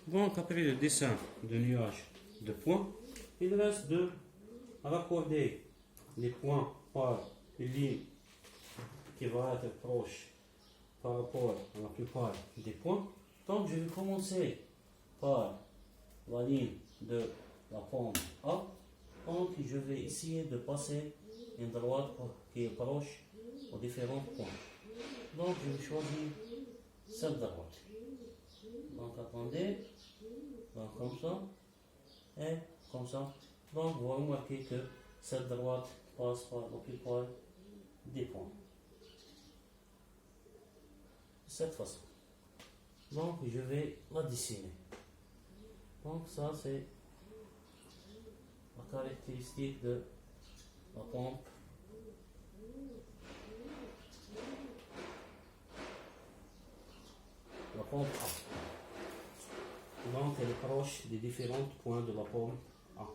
Donc, après le dessin de nuage de points, il reste de raccorder les points par une ligne qui va être proche par rapport à la plupart des points. Donc, je vais commencer par la ligne de la pomme A. Donc, je vais essayer de passer une droite qui est proche aux différents points. Donc, je vais choisir cette droite. Donc, attendez. Donc, comme ça. Et comme ça. Donc, vous remarquez que cette droite passe par la plupart des points. De cette façon. Donc, je vais la dessiner. Donc, ça, c'est la caractéristique de la pompe. La pompe A. Donc, elle est proche des différents points de la pompe A.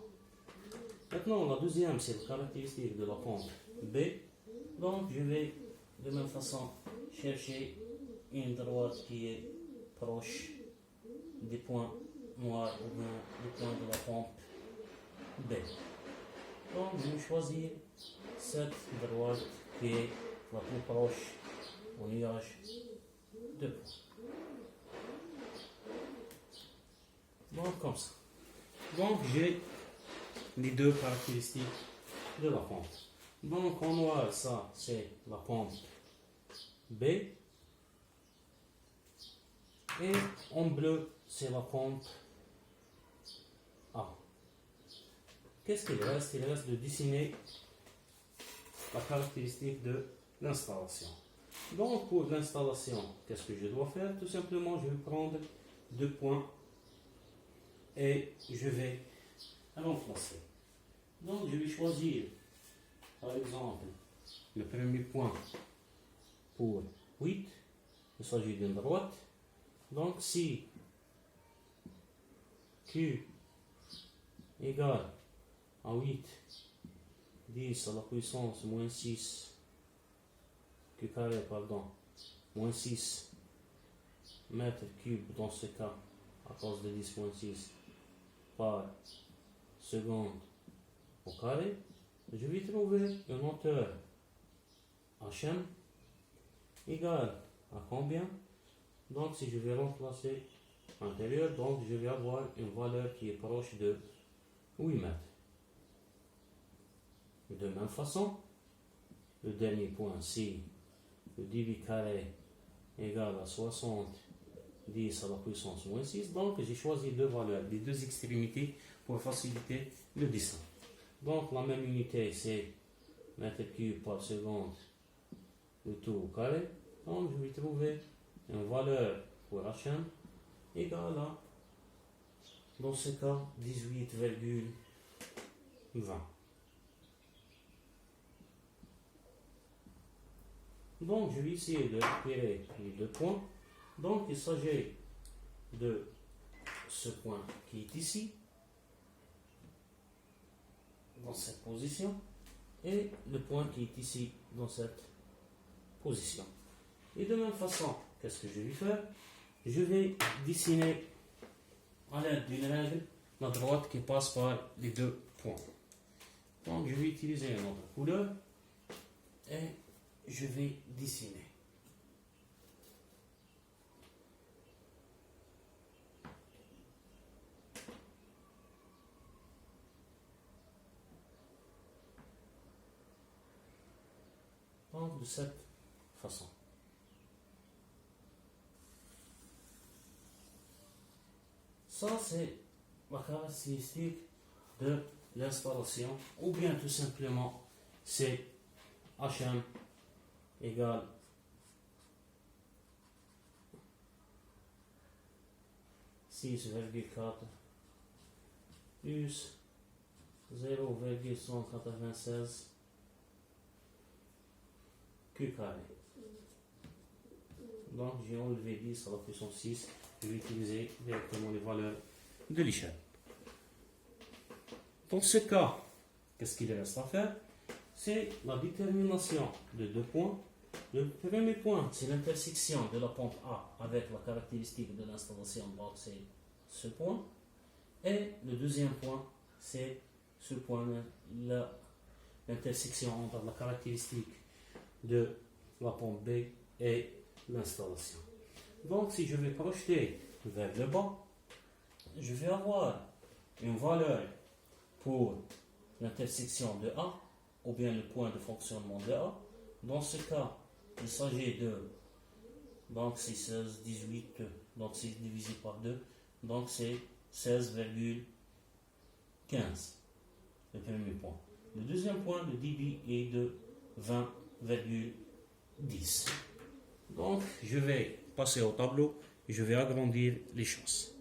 Maintenant, la deuxième, c'est la caractéristique de la pompe B. Donc, je vais de même façon chercher une droite qui est proche des points noirs ou bien des points de la pompe B. Donc, je vais choisir cette droite qui est la plus proche au nuage de points. Donc, comme ça. Donc, j'ai les deux caractéristiques de la pompe. Donc, en noir, ça, c'est la pompe B. Et en bleu, c'est la pompe A. Qu'est-ce qu'il reste? Il reste de dessiner la caractéristique de l'installation. Donc, pour l'installation, qu'est-ce que je dois faire? Tout simplement, je vais prendre deux points et je vais remplacer. Donc, je vais choisir, par exemple, le premier point pour 8. Il s'agit d'une droite. Donc, si Q égale à 8, 10 à la puissance moins 6, Q carré, pardon, moins 6 mètres cubes dans ce cas, à cause de 10 moins 6, par seconde au carré, je vais trouver une hauteur HM égale à combien? Donc, si je vais remplacer l'intérieur, donc je vais avoir une valeur qui est proche de 8 mètres. De même façon, le dernier point, si le débit carré égale à 70 à la puissance moins 6, donc j'ai choisi deux valeurs, les deux extrémités pour faciliter le dessin. Donc, la même unité, c'est mètre cube par seconde, le tout au carré. Donc, je vais trouver une valeur pour HM égale à, dans ce cas, 18,20. Donc, je vais essayer de récupérer les deux points. Donc, il s'agit de ce point qui est ici, dans cette position, et le point qui est ici, dans cette position. Et de même façon, qu'est-ce que je vais faire? Je vais dessiner à l'aide d'une règle la droite qui passe par les deux points. Donc, je vais utiliser une autre couleur et je vais dessiner. Donc, de cette façon. Ça, c'est la caractéristique de l'installation, ou bien tout simplement, c'est HM égale (6,4) plus 0,196 Q carré. Donc, j'ai enlevé 10 à la puissance 6. Je vais utiliser directement les valeurs de l'échelle. Dans ce cas, qu'est-ce qu'il reste à faire? C'est la détermination de deux points. Le premier point, c'est l'intersection de la pompe A avec la caractéristique de l'installation, donc c'est ce point. Et le deuxième point, c'est ce point, l'intersection entre la caractéristique de la pompe B et l'installation. Donc, si je vais projeter vers le bas, je vais avoir une valeur pour l'intersection de A, ou bien le point de fonctionnement de A. Dans ce cas, il s'agit de, donc c'est 16, 18, donc c'est divisé par 2, donc c'est 16,15, le premier point. Le deuxième point, le débit est de 20,10. Donc, je vais passer au tableau et je vais agrandir les choses.